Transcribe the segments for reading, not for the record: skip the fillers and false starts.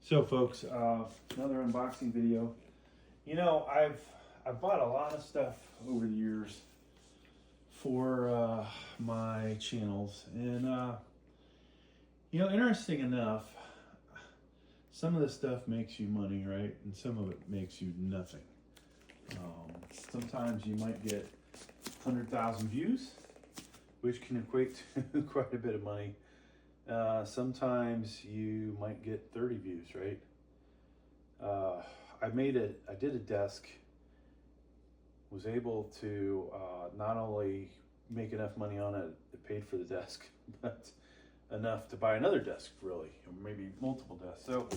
So folks, another unboxing video. You know, I've bought a lot of stuff over the years for my channels, and you know, interesting enough, some of this stuff makes you money, right? And some of it makes you nothing. Sometimes you might get 100,000 views, which can equate to quite a bit of money. Sometimes you might get 30 views, right? I did a desk, was able to not only make enough money on it, it paid for the desk, but enough to buy another desk, really, or maybe multiple desks. So,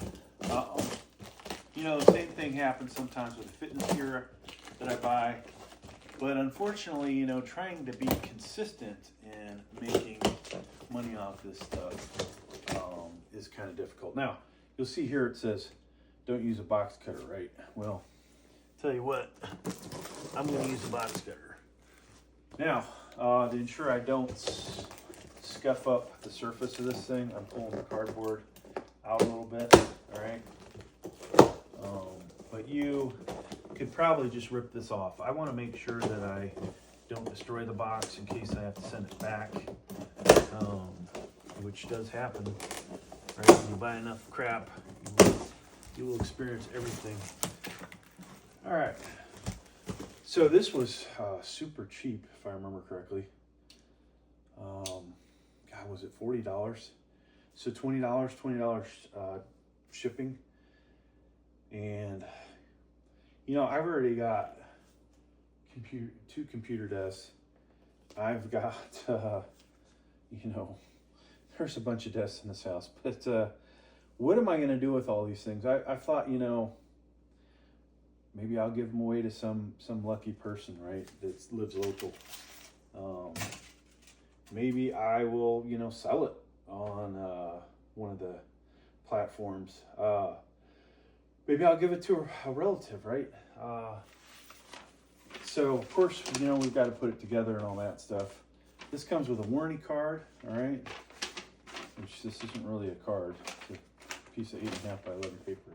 you know, the same thing happens sometimes with the fitness gear that I buy. But unfortunately, you know, trying to be consistent in making money off this stuff is kind of difficult. Now, you'll see here it says, don't use a box cutter, right? Well, tell you what, I'm going to use a box cutter. Now, to ensure I don't scuff up the surface of this thing, I'm pulling the cardboard out a little bit, all right? But you could probably just rip this off. I want to make sure that I don't destroy the box in case I have to send it back, which does happen, right? When you buy enough crap, you will experience everything. All right, so this was super cheap, if I remember correctly. God, was it $40? So $20 shipping. And you know, I've already got two computer desks. I've got, you know, there's a bunch of desks in this house. But what am I going to do with all these things? I thought, you know, maybe I'll give them away to some lucky person, right, that lives local. Maybe I will, you know, sell it on one of the platforms. Maybe I'll give it to a relative, right? So, of course, you know, we've got to put it together and all that stuff. This comes with a warranty card, all right? Which this isn't really a card. It's a piece of 8.5 by 11 paper.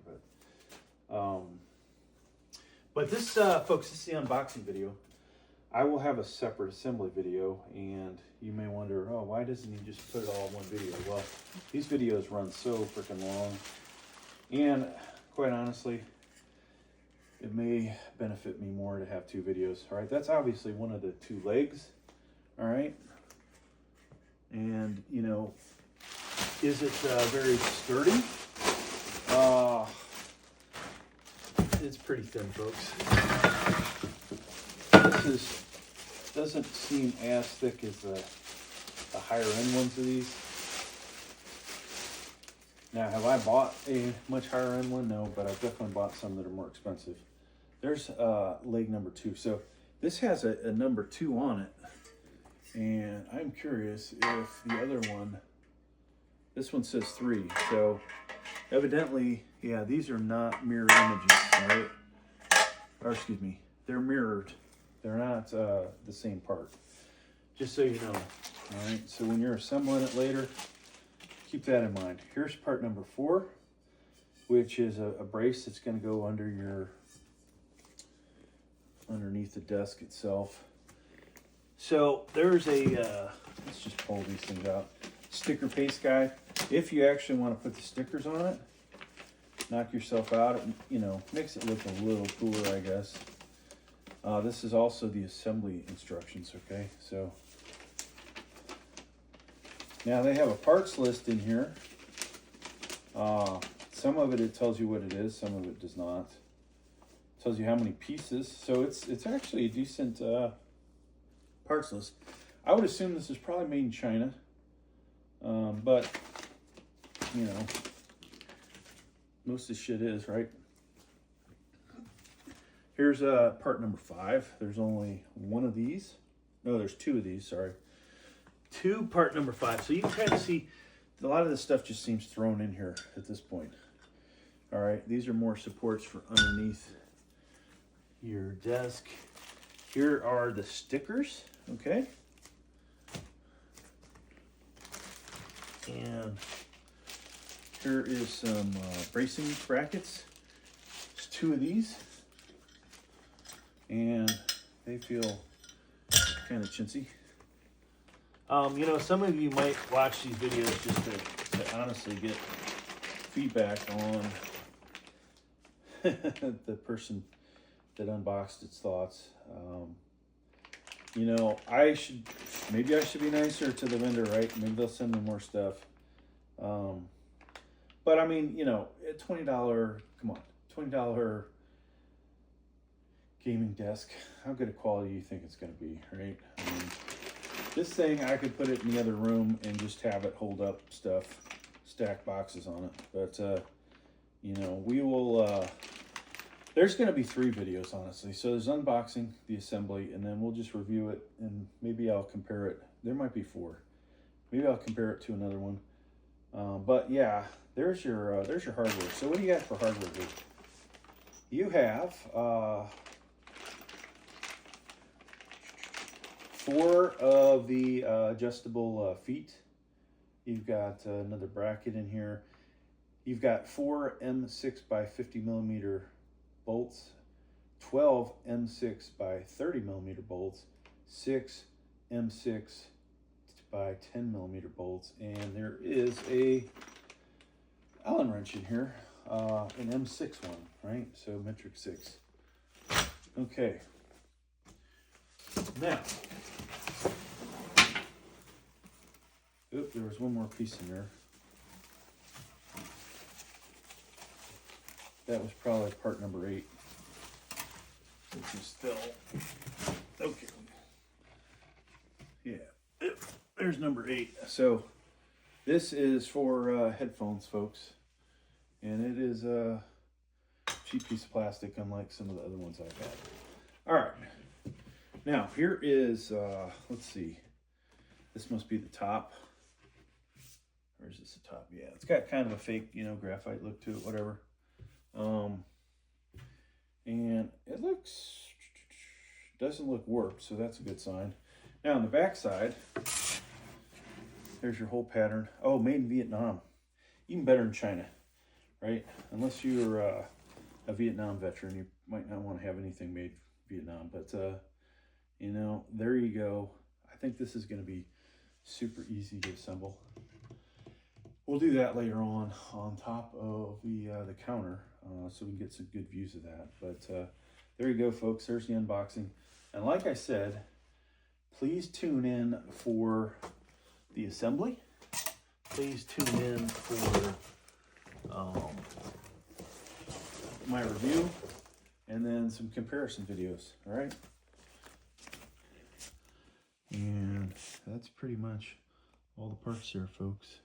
But this, folks, this is the unboxing video. I will have a separate assembly video, and you may wonder, oh, why doesn't he just put it all in one video? Well, these videos run so freaking long. And quite honestly, it may benefit me more to have two videos. All right, that's obviously one of the two legs. All right, and you know, is it very sturdy? It's pretty thin, folks. This doesn't seem as thick as the higher end ones of these. Now, have I bought a much higher end one? No, but I've definitely bought some that are more expensive. There's leg number 2. So this has a number 2 on it. And I'm curious if the other one, this one says 3. So evidently, yeah, these are not mirror images, all right? Or excuse me, they're mirrored. They're not the same part. Just so you know, all right? So when you're assembling it later, keep that in mind. Here's part number 4, which is a brace that's going to go under underneath the desk itself. So there's a, let's just pull these things out. Sticker paste guide. If you actually want to put the stickers on it, knock yourself out. It, you know, makes it look a little cooler, I guess. This is also the assembly instructions, okay? So now they have a parts list in here. Some of it tells you what it is, some of it does not. It tells you how many pieces, so it's actually a decent parts list. I would assume this is probably made in China, but you know, most of the shit is, right? Here's part number 5. There's only one of these. No, there's 2 of these, sorry. 2 part number 5. So you can kind of see a lot of this stuff just seems thrown in here at this point. All right, these are more supports for underneath your desk. Here are the stickers, okay? And Here is some bracing brackets. There's 2 of these, and they feel kind of chintzy. You know, some of you might watch these videos just to honestly get feedback on the person that unboxed its thoughts. You know, maybe I should be nicer to the vendor, right? Maybe they'll send me more stuff. But I mean, you know, $20, come on, $20 gaming desk. How good a quality do you think it's going to be, right? I mean, this thing, I could put it in the other room and just have it hold up stuff, stack boxes on it. But, you know, we will, there's going to be 3 videos, honestly. So there's unboxing, the assembly, and then we'll just review it, and maybe I'll compare it. There might be 4. Maybe I'll compare it to another one. But yeah, there's your hardware. So what do you got for hardware here? You have 4 of the adjustable feet. You've got another bracket in here. You've got 4 M6 by 50 millimeter bolts, 12 M6 by 30 millimeter bolts, 6 M6 by 10 millimeter bolts, and there is a Allen wrench in here, an M6 one, right? So metric 6. Okay. Now, there was one more piece in there. That was probably part number 8, which is still, okay. Yeah, there's number 8. So this is for headphones, folks. And it is a cheap piece of plastic, unlike some of the other ones I've had. All right. Now, here is, let's see. This must be the top. Or is this the top? Yeah, it's got kind of a fake, you know, graphite look to it, whatever. And it doesn't look warped, so that's a good sign. Now on the back side, there's your whole pattern. Oh, made in Vietnam. Even better in China, right? Unless you're a Vietnam veteran, you might not want to have anything made in Vietnam. But, you know, there you go. I think this is going to be super easy to assemble. We'll do that later on top of the counter, so we can get some good views of that. But there you go, folks. There's the unboxing. And like I said, please tune in for the assembly. Please tune in for my review, and then some comparison videos. All right. And that's pretty much all the parts here, folks.